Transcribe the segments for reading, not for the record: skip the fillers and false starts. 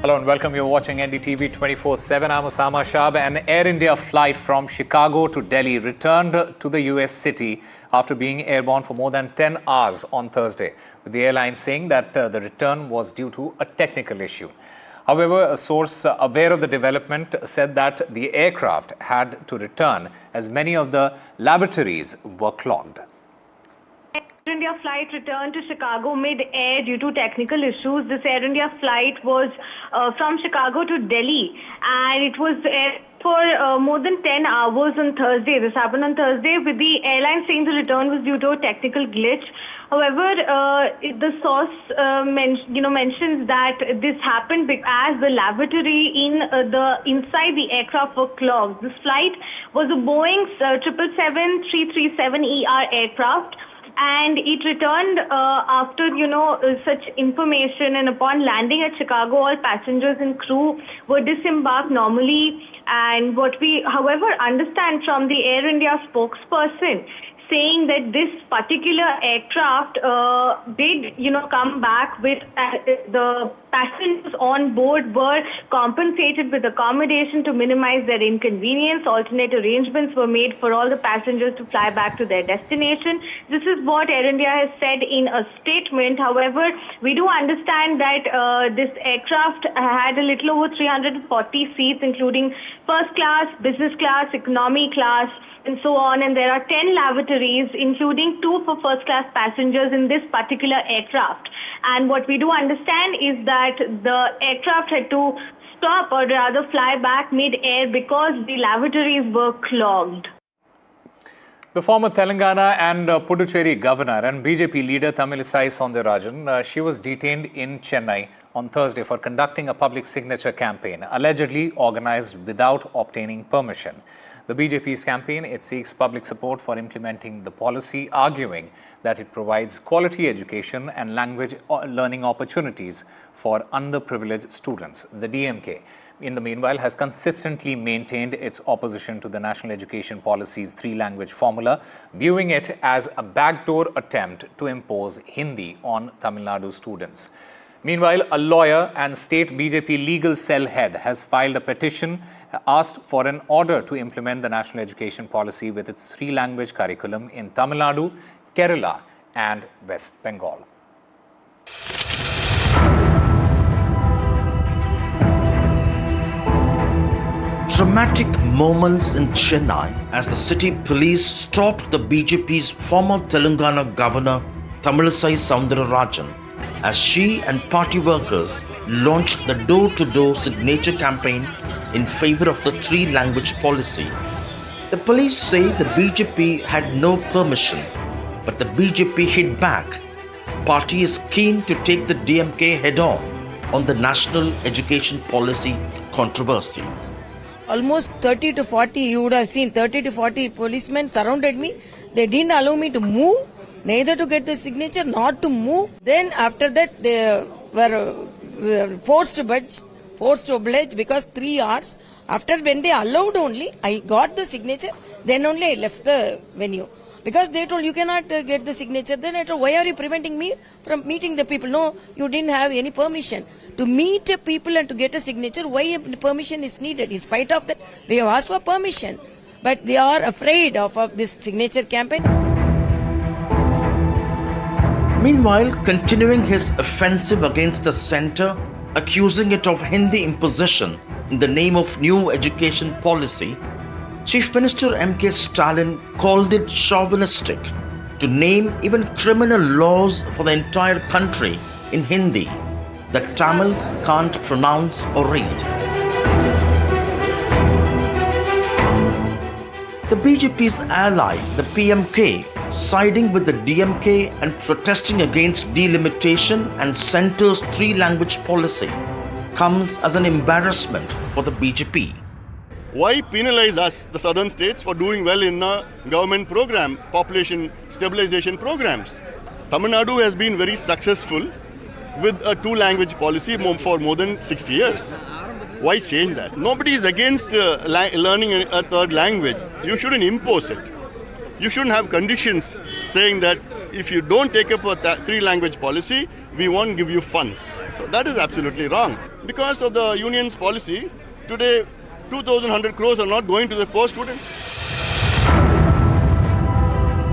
Hello and welcome. You're watching NDTV 24/7. I'm Osama Shab. An Air India flight from Chicago to Delhi returned to the US city after being airborne for more than 10 hours on Thursday, with the airline saying that the return was due to a technical issue. However, a source aware of the development said that the aircraft had to return as many of the lavatories were clogged. Air India flight returned to Chicago mid-air due to technical issues. This Air India flight was from Chicago to Delhi, and it was for more than 10 hours on Thursday. This happened on Thursday, with the airline saying the return was due to a technical glitch. However, the source mentions that this happened as the lavatory inside the aircraft were clogged. This flight was a Boeing 777-337ER aircraft, and it returned after such information, and upon landing at Chicago, all passengers and crew were disembarked normally. And what we, however, understand from the Air India spokesperson, saying that this particular aircraft did, come back with the passengers on board were compensated with accommodation to minimize their inconvenience. Alternate arrangements were made for all the passengers to fly back to their destination. This is what Air India has said in a statement. However, we do understand that this aircraft had a little over 340 seats, including first class, business class, economy class, and so on. And there are 10 lavatories, including 2 for first class passengers in this particular aircraft. And what we do understand is that the aircraft had to stop, or rather fly back mid-air, because the lavatories were clogged. The former Telangana and Puducherry governor and BJP leader Tamilisai Soundararajan, she was detained in Chennai on Thursday for conducting a public signature campaign, allegedly organized without obtaining permission. The BJP's campaign, it seeks public support for implementing the policy, arguing that it provides quality education and language learning opportunities for underprivileged students. The DMK, in the meanwhile, has consistently maintained its opposition to the national education policy's 3-language formula, viewing it as a backdoor attempt to impose Hindi on Tamil Nadu students. Meanwhile, a lawyer and state BJP legal cell head has filed a petition asked for an order to implement the national education policy with its 3-language curriculum in Tamil Nadu, Kerala and West Bengal. Dramatic moments in Chennai as the city police stopped the BJP's former Telangana governor Tamilisai Soundararajan as she and party workers launched the door-to-door signature campaign in favor of the 3-language policy. The police say the BJP had no permission, but the BJP hit back. Party is keen to take the DMK head-on the national education policy controversy. Almost 30 to 40, you would have seen 30 to 40 policemen surrounded me. They didn't allow me to move, neither to get the signature, not to move. Then after that, they were forced to oblige because 3 hours. After, when they allowed only, I got the signature, then only I left the venue. Because they told you cannot get the signature. Then I told, why are you preventing me from meeting the people? No, you didn't have any permission. To meet people and to get a signature, why permission is needed? In spite of that, we have asked for permission. But they are afraid of this signature campaign. Meanwhile, continuing his offensive against the centre, accusing it of Hindi imposition in the name of new education policy, Chief Minister M.K. Stalin called it chauvinistic to name even criminal laws for the entire country in Hindi that Tamils can't pronounce or read. The BJP's ally, the PMK, siding with the DMK and protesting against delimitation and centre's 3-language policy, comes as an embarrassment for the BJP. Why penalize us, the southern states, for doing well in a government program, population stabilization programs? Tamil Nadu has been very successful with a 2-language policy for more than 60 years. Why change that? Nobody is against learning a 3rd language. You shouldn't impose it. You shouldn't have conditions saying that if you don't take up a three-language policy, we won't give you funds. So that is absolutely wrong. Because of the union's policy, today 2,100 crores are not going to the poor student.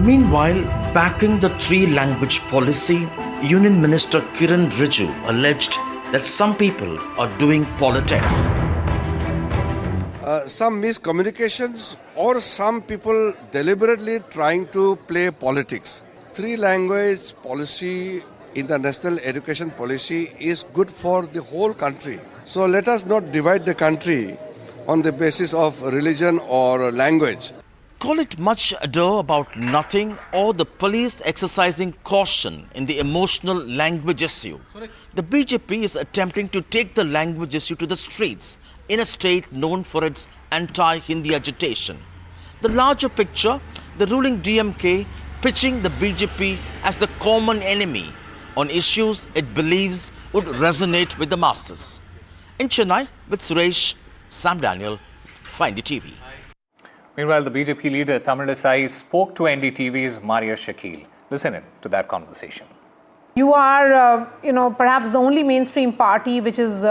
Meanwhile, backing the three-language policy, Union Minister Kiran Rijiju alleged that some people are doing politics. Some miscommunications or some people deliberately trying to play politics. Three-language policy in the national education policy is good for the whole country. So let us not divide the country on the basis of religion or language. Call it much ado about nothing or the police exercising caution in the emotional language issue. The BJP is attempting to take the language issue to the streets in a state known for its anti-Hindi agitation. The larger picture, the ruling DMK pitching the BJP as the common enemy on issues it believes would resonate with the masses. In Chennai, with Suresh, Sam Daniel, for NDTV. Meanwhile, the BJP leader Tamilisai spoke to NDTV's Maria Shakil. Listen in to that conversation. You are, perhaps the only mainstream party which is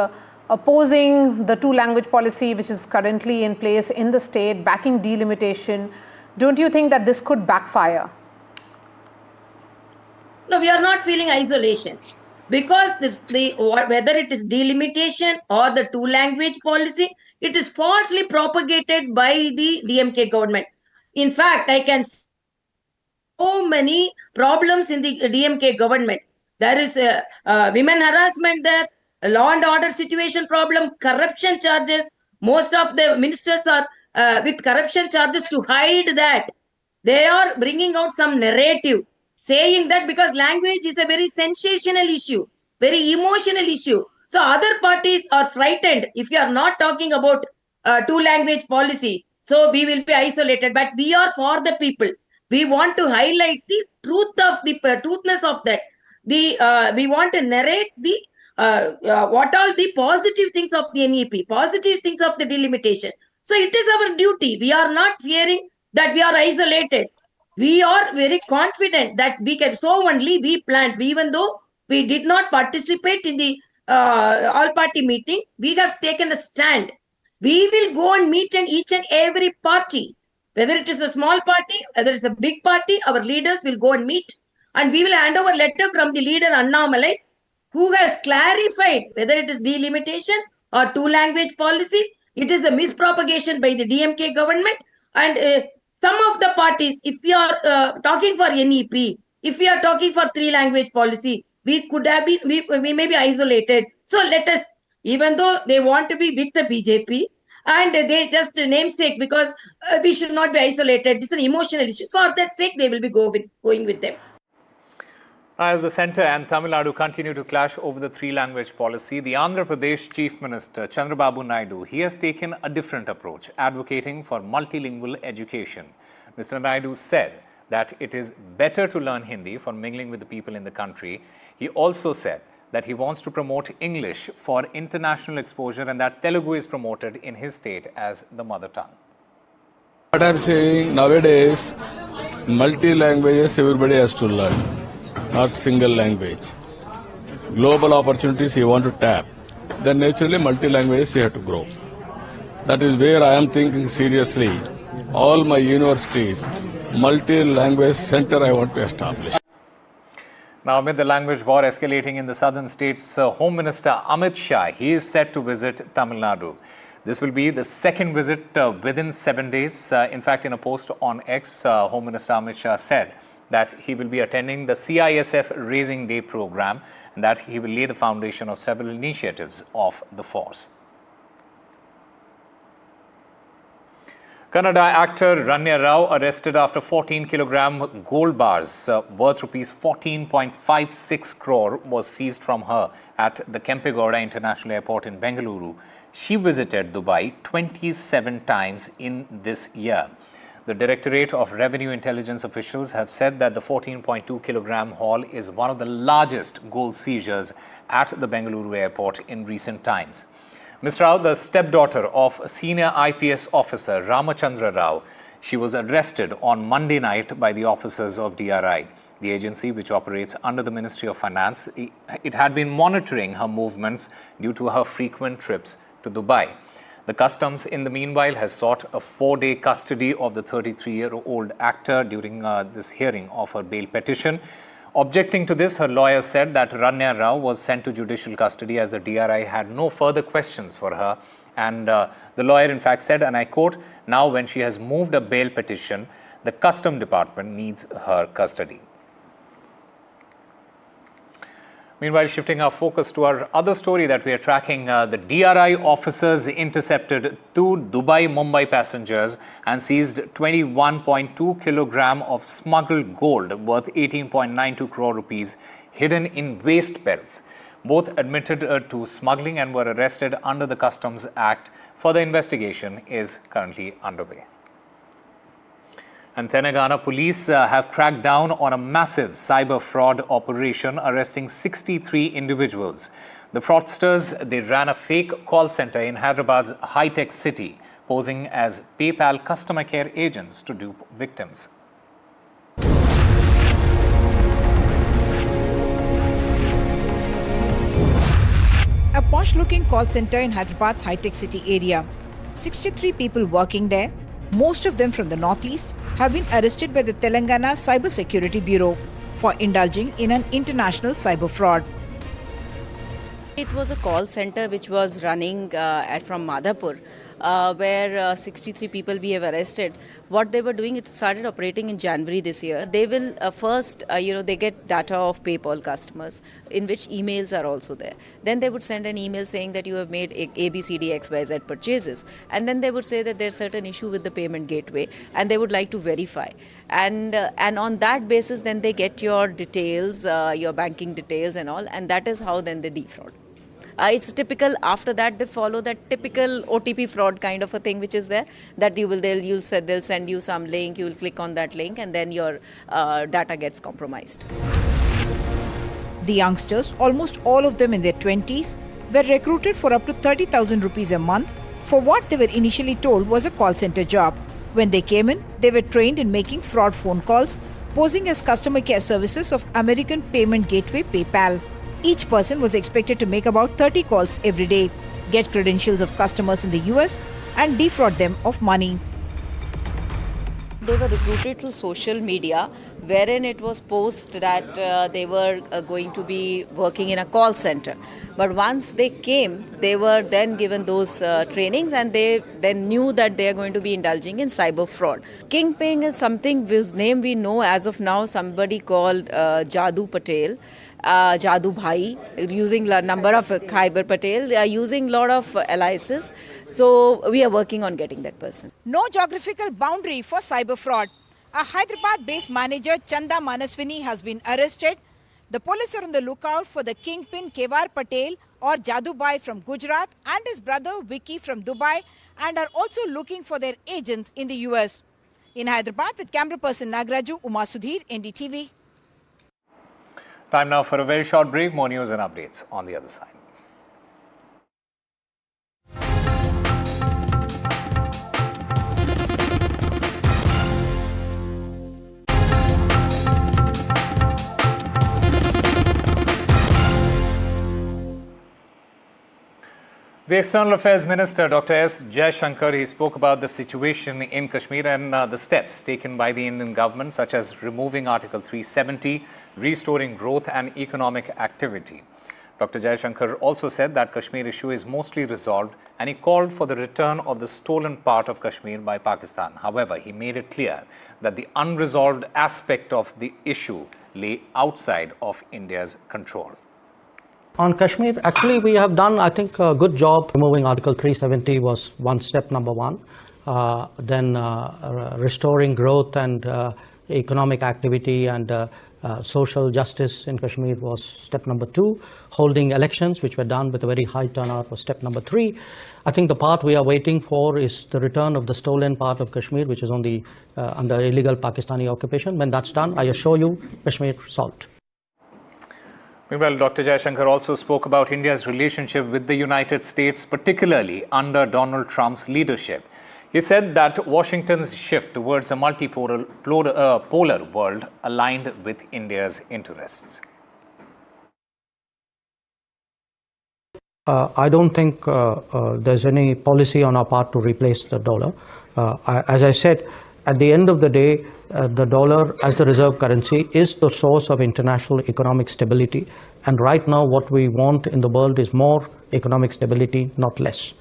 opposing the two-language policy which is currently in place in the state, backing delimitation. Don't you think that this could backfire? No, we are not feeling isolation because whether it is delimitation or the two-language policy, it is falsely propagated by the DMK government. In fact, I can see so many problems in the DMK government. There is women harassment there, a law and order situation problem, corruption charges. Most of the ministers are with corruption charges to hide that. They are bringing out some narrative saying that because language is a very sensational issue, very emotional issue. So other parties are frightened if you are not talking about two-language policy. So we will be isolated. But we are for the people. We want to highlight the truthness of that. We want to narrate the what all the positive things of the NEP, positive things of the delimitation. So it is our duty. We are not fearing that we are isolated. We are very confident that we can. So only we planned, even though we did not participate in the all-party meeting, we have taken a stand. We will go and meet each and every party, whether it is a small party, whether it's a big party. Our leaders will go and meet, and we will hand over a letter from the leader Annamalai, who has clarified whether it is delimitation or two-language policy. It is the mispropagation by the DMK government. And some of the parties, if we are talking for NEP, if we are talking for three-language policy, we could have been, we may be isolated. So let us, even though they want to be with the BJP, and they just namesake because we should not be isolated. It's an emotional issue. For that sake, they will be going with them. As the centre and Tamil Nadu continue to clash over the three-language policy, the Andhra Pradesh Chief Minister Chandrababu Naidu, he has taken a different approach, advocating for multilingual education. Mr. Naidu said that it is better to learn Hindi for mingling with the people in the country. He also said that he wants to promote English for international exposure and that Telugu is promoted in his state as the mother tongue. What I'm saying nowadays, multi-languages everybody has to learn. Not single language. Global opportunities you want to tap, then naturally multi-languages you have to grow. That is where I am thinking seriously. All my universities, multi-language center I want to establish. Now, amid the language war escalating in the southern states, Home Minister Amit Shah, he is set to visit Tamil Nadu. This will be the second visit within 7 days. In fact, in a post on X, Home Minister Amit Shah said that he will be attending the CISF Raising Day program and that he will lay the foundation of several initiatives of the force. Kannada actor Ranya Rao arrested after 14-kilogram gold bars worth rupees 14.56 crore was seized from her at the Kempegowda International Airport in Bengaluru. She visited Dubai 27 times in this year. The Directorate of Revenue Intelligence officials have said that the 14.2-kilogram haul is one of the largest gold seizures at the Bengaluru airport in recent times. Ms. Rao, the stepdaughter of senior IPS officer Ramachandra Rao, She was arrested on Monday night by the officers of DRI. The agency, which operates under the Ministry of Finance, it had been monitoring her movements due to her frequent trips to Dubai. The customs, in the meanwhile, has sought a 4-day custody of the 33-year-old actor during this hearing of her bail petition. Objecting to this, her lawyer said that Rania Rao was sent to judicial custody as the DRI had no further questions for her. And the lawyer, in fact, said, and I quote, "Now when she has moved a bail petition, the Custom Department needs her custody." Meanwhile, shifting our focus to our other story that we are tracking, the DRI officers intercepted 2 Dubai-Mumbai passengers and seized 21.2 kilogram of smuggled gold worth 18.92 crore rupees hidden in waist belts. Both admitted to smuggling and were arrested under the Customs Act. Further investigation is currently underway. And Telangana police have cracked down on a massive cyber fraud operation, arresting 63 individuals. The fraudsters, they ran a fake call center in Hyderabad's high-tech city, posing as PayPal customer care agents to dupe victims. A posh-looking call center in Hyderabad's high-tech city area. 63 people working there, most of them from the northeast, have been arrested by the Telangana Cyber Security Bureau for indulging in an international cyber fraud. It was a call center which was running from Madhapur, where 63 people we have arrested. What they were doing, it started operating in January this year. They will first, they get data of PayPal customers, in which emails are also there. Then they would send an email saying that you have made ABCD XYZ purchases. And then they would say that there's certain issue with the payment gateway and they would like to verify. And on that basis, then they get your details, your banking details and all, and that is how then they defraud. It's typical. After that, they follow that typical OTP fraud kind of a thing, which is there, that they'll send you some link, you will click on that link, and then your data gets compromised. The youngsters, almost all of them in their 20s, were recruited for up to 30,000 rupees a month for what they were initially told was a call center job. When they came in, they were trained in making fraud phone calls, posing as customer care services of American payment gateway PayPal. Each person was expected to make about 30 calls every day, get credentials of customers in the US, and defraud them of money. They were recruited through social media, wherein it was posted that they were going to be working in a call center. But once they came, they were then given those trainings, and they then knew that they are going to be indulging in cyber fraud. Kingpin is something whose name we know as of now, somebody called Jadu Patel. Jadu Bhai, using a number of Khyber Patel, they are using a lot of aliases. So we are working on getting that person. No geographical boundary for cyber fraud. A Hyderabad-based manager, Chanda Manaswini, has been arrested. The police are on the lookout for the kingpin Kevar Patel or Jadu Bhai from Gujarat and his brother Vicky from Dubai, and are also looking for their agents in the US. In Hyderabad, with camera person Nagraju, Uma Sudhir, NDTV. Time now for a very short break. More news and updates on the other side. The External Affairs Minister, Dr. S. Jaishankar, he spoke about the situation in Kashmir and the steps taken by the Indian government, such as removing Article 370, restoring growth and economic activity. Dr. Jaishankar also said that Kashmir issue is mostly resolved, and he called for the return of the stolen part of Kashmir by Pakistan. However, he made it clear that the unresolved aspect of the issue lay outside of India's control. On Kashmir, actually we have done, I think, a good job. Removing Article 370 was one step, number one. Then restoring growth and economic activity and social justice in Kashmir was step number two. Holding elections, which were done with a very high turnout, was step number three. I think the part we are waiting for is the return of the stolen part of Kashmir, which is on the under illegal Pakistani occupation. When that's done, I assure you, Kashmir solved. Meanwhile, Dr. Jaishankar also spoke about India's relationship with the United States, particularly under Donald Trump's leadership. He said that Washington's shift towards a multipolar polar world aligned with India's interests. I don't think there's any policy on our part to replace the dollar. As I said, at the end of the day, the dollar as the reserve currency is the source of international economic stability. And right now, what we want in the world is more economic stability, not less.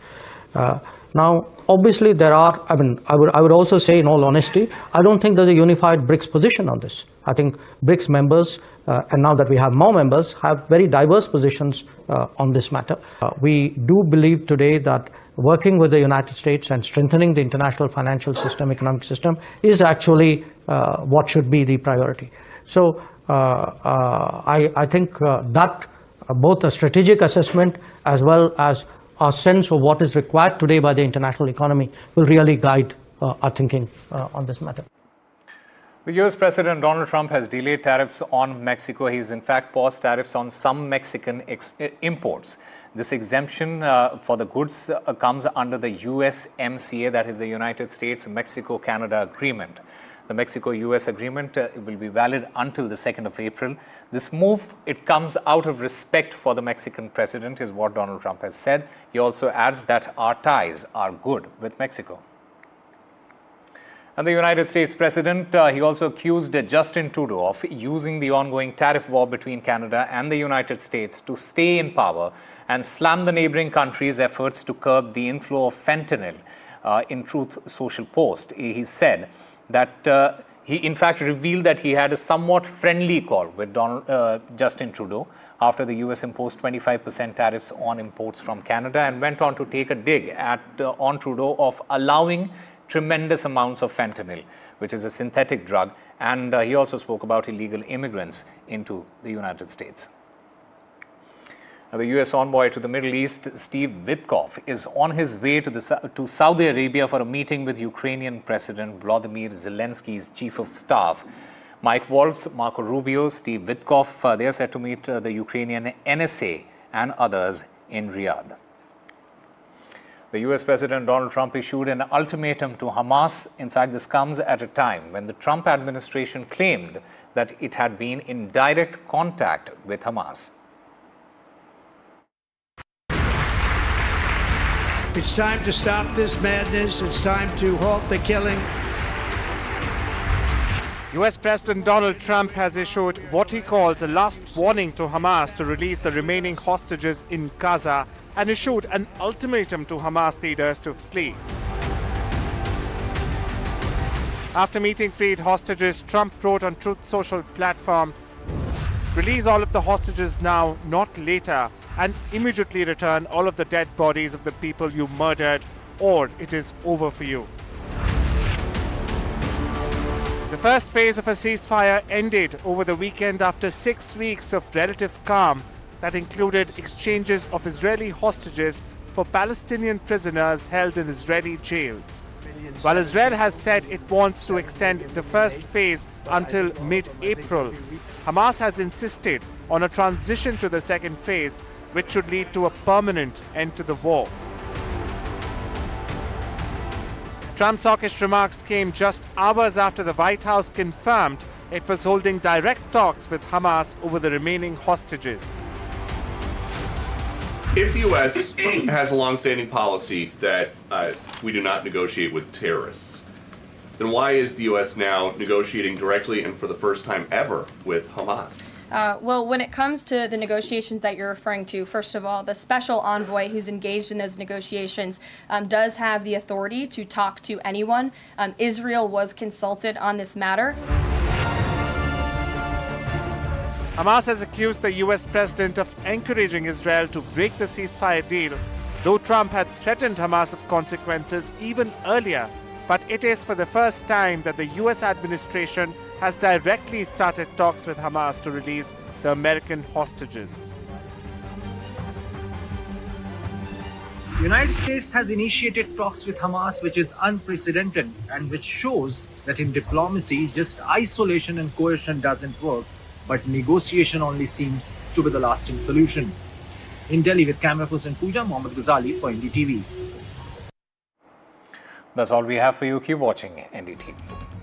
Now, obviously, there are, I would also say, in all honesty, I don't think there's a unified BRICS position on this. I think BRICS members, and now that we have more members, have very diverse positions on this matter. We do believe today that working with the United States and strengthening the international financial system, economic system, is actually what should be the priority. So I think that both a strategic assessment as well as our sense of what is required today by the international economy will really guide our thinking on this matter. The US President Donald Trump has delayed tariffs on Mexico. He's in fact paused tariffs on some Mexican imports. This exemption for the goods comes under the USMCA, that is the United States-Mexico-Canada Agreement. The Mexico-US agreement will be valid until the 2nd of April. This move, it comes out of respect for the Mexican president, is what Donald Trump has said. He also adds that our ties are good with Mexico. And the United States president, he also accused Justin Trudeau of using the ongoing tariff war between Canada and the United States to stay in power and slam the neighboring countries' efforts to curb the inflow of fentanyl. In Truth Social post, he said that he in fact revealed that he had a somewhat friendly call with Justin Trudeau after the US imposed 25% tariffs on imports from Canada, and went on to take a dig at on Trudeau of allowing tremendous amounts of fentanyl, which is a synthetic drug, and he also spoke about illegal immigrants into the United States. Now, the US envoy to the Middle East, Steve Witkoff, is on his way to Saudi Arabia for a meeting with Ukrainian President Volodymyr Zelensky's chief of staff, Mike Waltz, Marco Rubio, Steve Witkoff. They are set to meet the Ukrainian NSA and others in Riyadh. The US President Donald Trump issued an ultimatum to Hamas. In fact, this comes at a time when the Trump administration claimed that it had been in direct contact with Hamas. It's time to stop this madness. It's time to halt the killing. US President Donald Trump has issued what he calls a last warning to Hamas to release the remaining hostages in Gaza, and issued an ultimatum to Hamas leaders to flee. After meeting freed hostages, Trump wrote on Truth Social platform, "Release all of the hostages now, not later, and immediately return all of the dead bodies of the people you murdered, or it is over for you." The first phase of a ceasefire ended over the weekend after 6 weeks of relative calm that included exchanges of Israeli hostages for Palestinian prisoners held in Israeli jails. While Israel has said it wants to extend the first phase until mid-April, Hamas has insisted on a transition to the second phase, which should lead to a permanent end to the war. Trump's hawkish remarks came just hours after the White House confirmed it was holding direct talks with Hamas over the remaining hostages. If the U.S. has a long-standing policy that we do not negotiate with terrorists, then why is the U.S. now negotiating directly and for the first time ever with Hamas? Well, when it comes to the negotiations that you're referring to, first of all, the special envoy who's engaged in those negotiations does have the authority to talk to anyone. Israel was consulted on this matter. Hamas has accused the US president of encouraging Israel to break the ceasefire deal, though Trump had threatened Hamas of consequences even earlier. But it is for the first time that the US administration has directly started talks with Hamas to release the American hostages. The United States has initiated talks with Hamas, which is unprecedented and which shows that in diplomacy, just isolation and coercion doesn't work, but negotiation only seems to be the lasting solution. In Delhi with camera person Pooja, Mohammad Ghazali for NDTV. That's all we have for you. Keep watching NDTV.